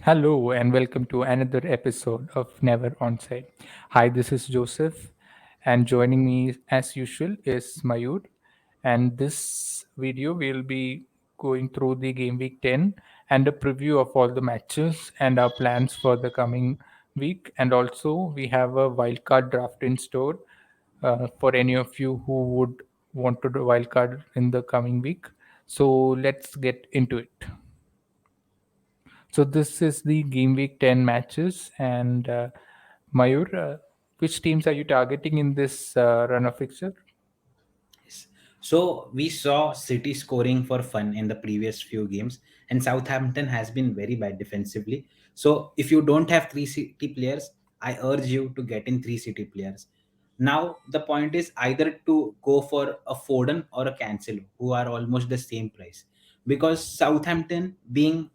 Hello and welcome to another episode of Never Onside. Hi, this is Joseph, and joining me as usual is Mayur. And this video we'll be going through the game week 10 and a preview of all the matches and our plans for the coming week. And also, we have a wildcard draft in store for any of you who would want to do wildcard in the coming week. So, let's get into it. So this is the game week 10 matches. And Mayur, which teams are you targeting in this run of fixture? Yes. So we saw City scoring for fun in the previous few games, and Southampton has been very bad defensively. So if you don't have three City players, I urge you to get in three City players. Now the point is either to go for a Foden or a Cancelo, who are almost the same price, because Southampton being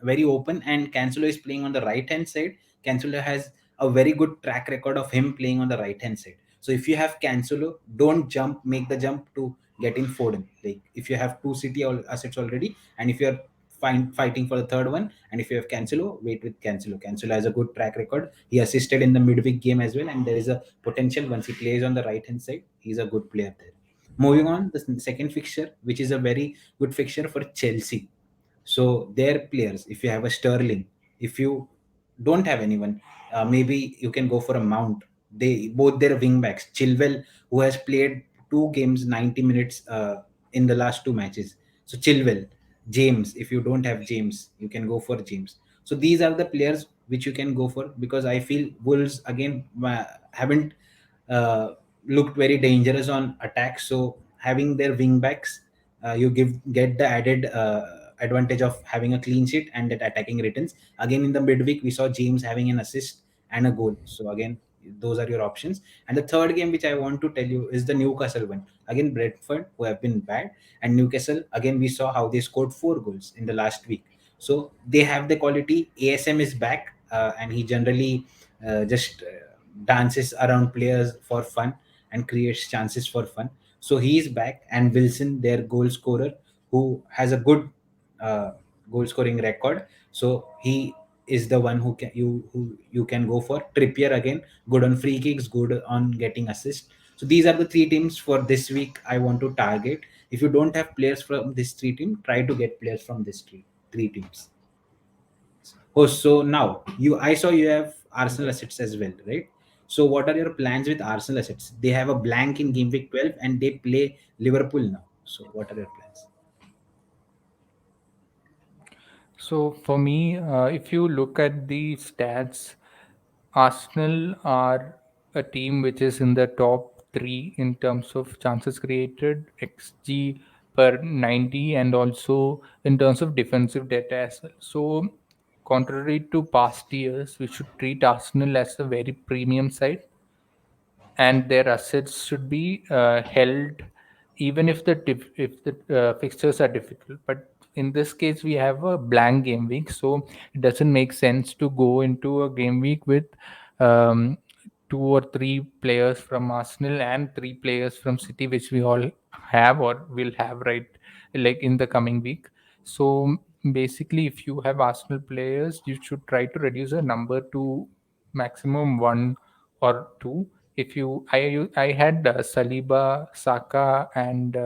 very open and Cancelo is playing on the right hand side. Cancelo has a very good track record of him playing on the right hand side. So if you have Cancelo, don't make the jump to get in Foden. Like if you have two City assets already, and if you're fighting for the third one, and if you have Cancelo, wait with Cancelo. Cancelo has a good track record. He assisted in the midweek game as well, and there is a potential once he plays on the right hand side. He's a good player there. Moving on, the second fixture, which is a very good fixture for Chelsea. So their players, if you have a Sterling, if you don't have anyone, maybe you can go for a Mount. They both their wing backs, Chilwell, who has played two games 90 minutes in the last two matches. So Chilwell, James, if you don't have James, you can go for James. So these are the players which you can go for, because I feel Wolves again haven't uh, looked very dangerous on attack. So having their wing backs, you get the added advantage of having a clean sheet and that attacking returns. Again, in the midweek, we saw James having an assist and a goal. So again, those are your options. And the third game which I want to tell you is the Newcastle one. Again, Brentford, who have been bad, and Newcastle. Again, we saw how they scored 4 goals in the last week. So they have the quality. ASM is back, and he generally just dances around players for fun and creates chances for fun. So he is back, and Wilson, their goal scorer, who has a good uh, goal scoring record. So he is the one who you can go for. Trippier again, good on free kicks, good on getting assists. So these are the three teams for this week I want to target. If you don't have players from this three team, try to get players from this three teams. Oh, so now I saw you have Arsenal assets as well, right? So what are your plans with Arsenal assets? They have a blank in game week 12 and they play Liverpool now. So what are your plans? So for me, if you look at the stats, Arsenal are a team which is in the top three in terms of chances created, XG per 90, and also in terms of defensive data as well. So, contrary to past years, we should treat Arsenal as a very premium side, and their assets should be held even if the fixtures are difficult. But in this case we have a blank game week, so it doesn't make sense to go into a game week with um, two or three players from Arsenal and three players from City, which we all have or will have, right, like in the coming week. So basically, if you have Arsenal players, you should try to reduce the number to maximum one or two. If you I had Saliba, Saka, and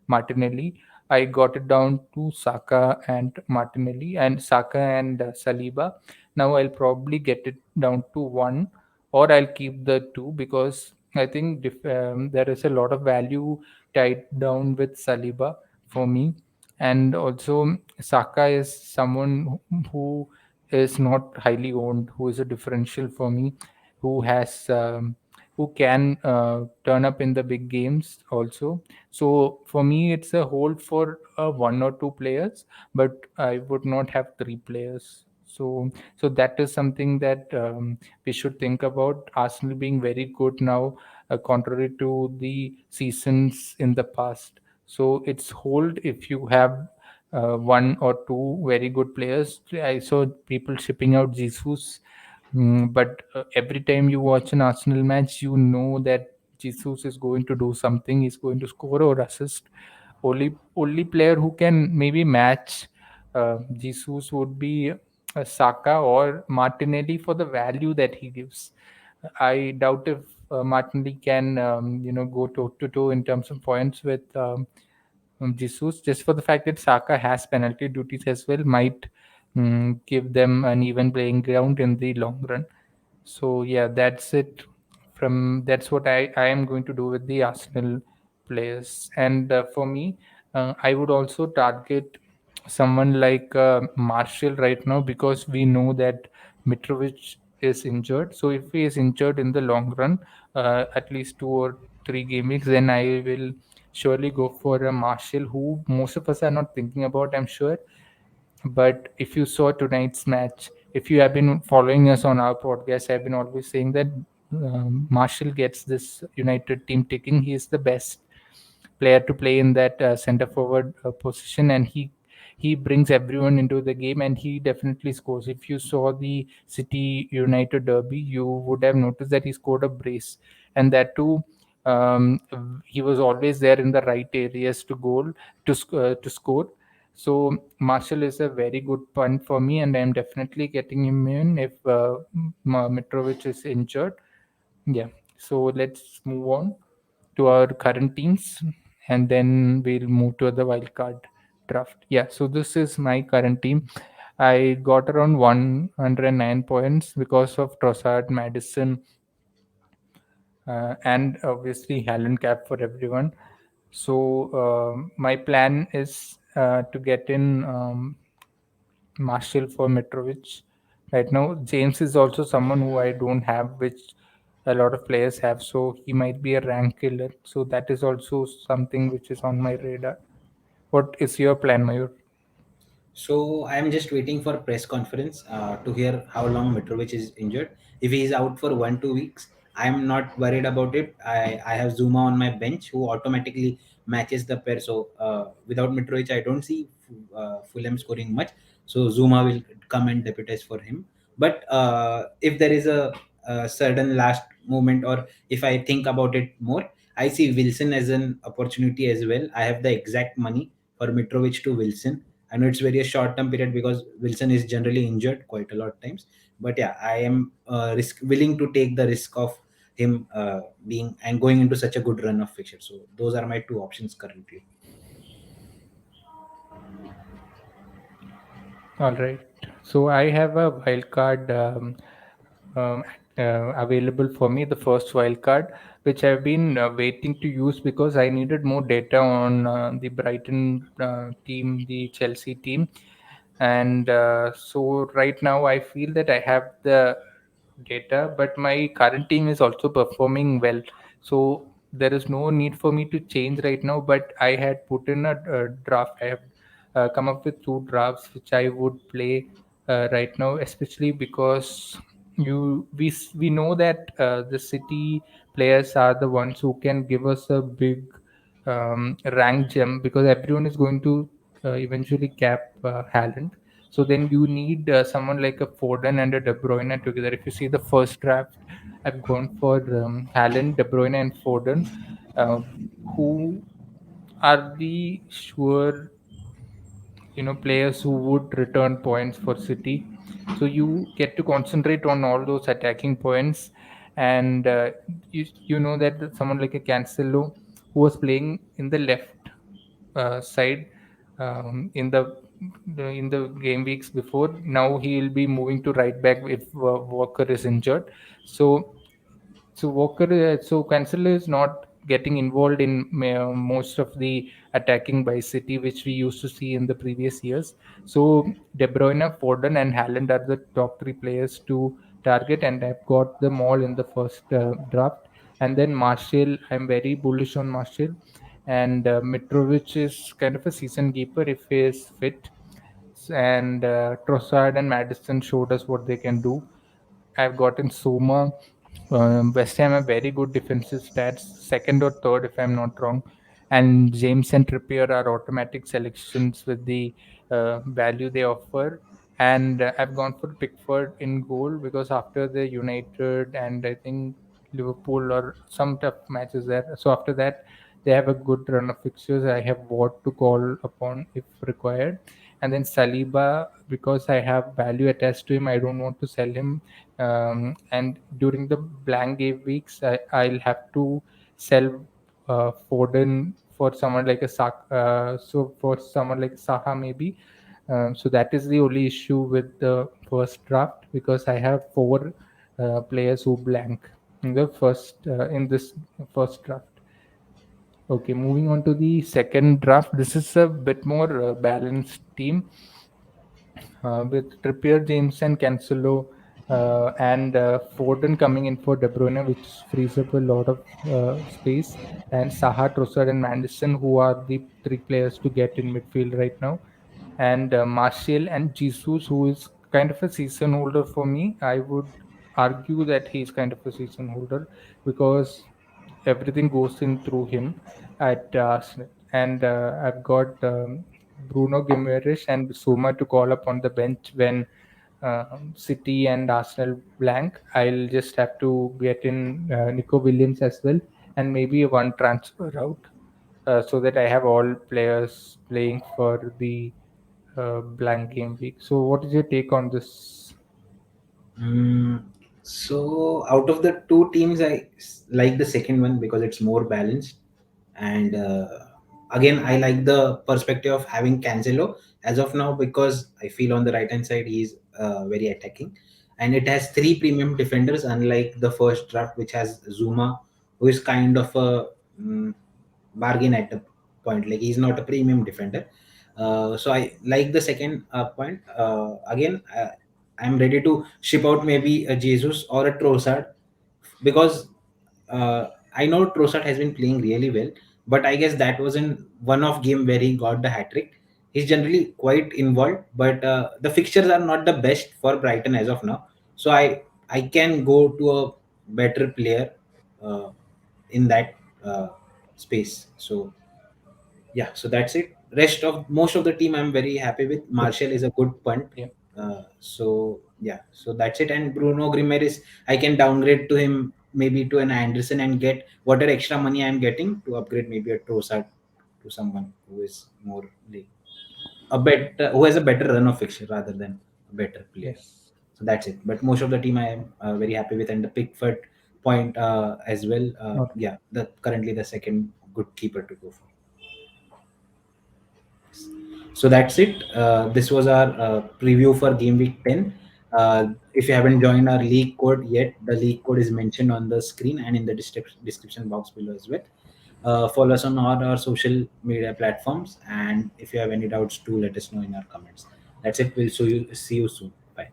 Martinelli. I got it down to Saka and Martinelli and Saka and Saliba. Now I'll probably get it down to one, or I'll keep the two, because I think there is a lot of value tied down with Saliba for me. And also Saka is someone who is not highly owned, who is a differential for me, who has who can turn up in the big games also. So for me, it's a hold for one or two players, but I would not have three players. So that is something that we should think about. Arsenal being very good now, contrary to the seasons in the past. So it's hold if you have one or two very good players. I saw people shipping out Jesus. But every time you watch an Arsenal match, you know that Jesus is going to do something. He's going to score or assist. Only player who can maybe match Jesus would be Saka or Martinelli for the value that he gives. I doubt if Martinelli can, go toe to toe in terms of points with Jesus, just for the fact that Saka has penalty duties as well, might give them an even playing ground in the long run. So yeah, that's it. That's what I am going to do with the Arsenal players. And for me, I would also target someone like Marshall right now, because we know that Mitrovic is injured. So if he is injured in the long run, at least 2 or 3 game weeks, then I will surely go for a Marshall, who most of us are not thinking about, I'm sure. But if you saw tonight's match, if you have been following us on our podcast, I've been always saying that Marshall gets this United team ticking. He is the best player to play in that center forward position, and he brings everyone into the game, and he definitely scores. If you saw the City United derby, you would have noticed that he scored a brace, and that too. Um, he was always there in the right areas to goal to score. So Marshall is a very good punt for me, and I am definitely getting him in if Mitrovic is injured. Yeah. So let's move on to our current teams, and then we'll move to the wildcard draft. Yeah. So this is my current team. I got around 109 points because of Trossard, Madison, and obviously Haaland cap for everyone. So my plan is to get in Marshall for Mitrovic. Right now, James is also someone who I don't have, which a lot of players have. So he might be a rank killer. So that is also something which is on my radar. What is your plan, Mayur? So I am just waiting for press conference to hear how long Mitrovic is injured. If he is out for 1 2 weeks, I am not worried about it. I have Zuma on my bench who automatically matches the pair. So without Mitrovic, I don't see Fulham scoring much. So Zuma will come and deputize for him. But if there is a certain last moment, or if I think about it more, I see Wilson as an opportunity as well. I have the exact money for Mitrovic to Wilson. I know it's very a short term period because Wilson is generally injured quite a lot of times. But yeah, I am willing to take the risk of him being and going into such a good run of fixture. So those are my two options currently. All right. So I have a wild card um, available for me, the first wild card, which I've been waiting to use because I needed more data on the Brighton team, the Chelsea team. And so right now I feel that I have the data, but my current team is also performing well. So there is no need for me to change right now. But I had put in a draft. I have come up with 2 drafts which I would play right now, especially because we know that the City players are the ones who can give us a big rank gem, because everyone is going to eventually cap Haaland. So then you need someone like a Foden and a De Bruyne together. If you see the first draft, I've gone for Haaland, De Bruyne, and Foden, uh, who are the sure players who would return points for City. So you get to concentrate on all those attacking points, and you know that someone like a Cancelo, who was playing in the left side in the game weeks before, now he will be moving to right back if Walker is injured. So Cancelo is not getting involved in most of the attacking by City, which we used to see in the previous years. So De Bruyne, Foden, and Haaland are the top 3 players to target, and I've got them all in the first draft. And then Martial, I'm very bullish on Martial, and Mitrovic is kind of a season keeper if he is fit. And Trossard and Madison showed us what they can do. I've gotten Soma. West Ham have very good defensive stats, second or third, if I'm not wrong. And James and Trippier are automatic selections with the value they offer. And I've gone for Pickford in goal because after the United and I think Liverpool or some tough matches there. So after that, they have a good run of fixtures. I have what to call upon if required. And then Saliba, because I have value attached to him, I don't want to sell him. And during the blank game weeks, I'll have to sell Foden for someone like a so for someone like Saha maybe. So that is the only issue with the first draft, because I have four players who blank in this first draft. Okay, moving on to the second draft. This is a bit more balanced team with Trippier, James, and Cancelo, and Foden coming in for De Bruyne, which frees up a lot of space, and Saha, Trossard, and Madison, who are the three players to get in midfield right now, and Martial and Jesus, who is kind of a season holder for me. I would argue that he's kind of a season holder because everything goes in through him at Arsenal. And I've got Bruno Guimaraes and Suma to call up on the bench when City and Arsenal blank. I'll just have to get in Nico Williams as well, and maybe one transfer out, so that I have all players playing for the blank game week. So, what is your take on this? Mm, so out of the two teams, like the second one because it's more balanced, and again I like the perspective of having Cancelo as of now because I feel on the right hand side he's very attacking, and it has three premium defenders unlike the first draft which has Zuma, who is kind of a mm, bargain at the point. Like he's not a premium defender. So I like the second point. Again, I'm ready to ship out maybe a Jesus or a Trossard because I know Trossard has been playing really well, but I guess that was in one-off game where he got the hat trick. He's generally quite involved, but the fixtures are not the best for Brighton as of now. So I can go to a better player uh, in that uh, space. So yeah, so that's it. Rest of most of the team I'm very happy with. Martial is a good punt. Yeah. So yeah, so that's it. And Bruno Grimaris, I can downgrade to him maybe to an Anderson and get whatever extra money I'm getting to upgrade maybe a Trossard to someone who is more like a better who has a better run of fixture rather than a better player. Yes. So that's it. But most of the team I am very happy with, and the Pickford point as well. Okay. Yeah, the currently the second good keeper to go for. So that's it. This was our preview for game week 10. If you haven't joined our league code yet, the league code is mentioned on the screen and in the description box below as well. Follow us on all our social media platforms, and if you have any doubts, do let us know in our comments. That's it. We'll see you soon. Bye.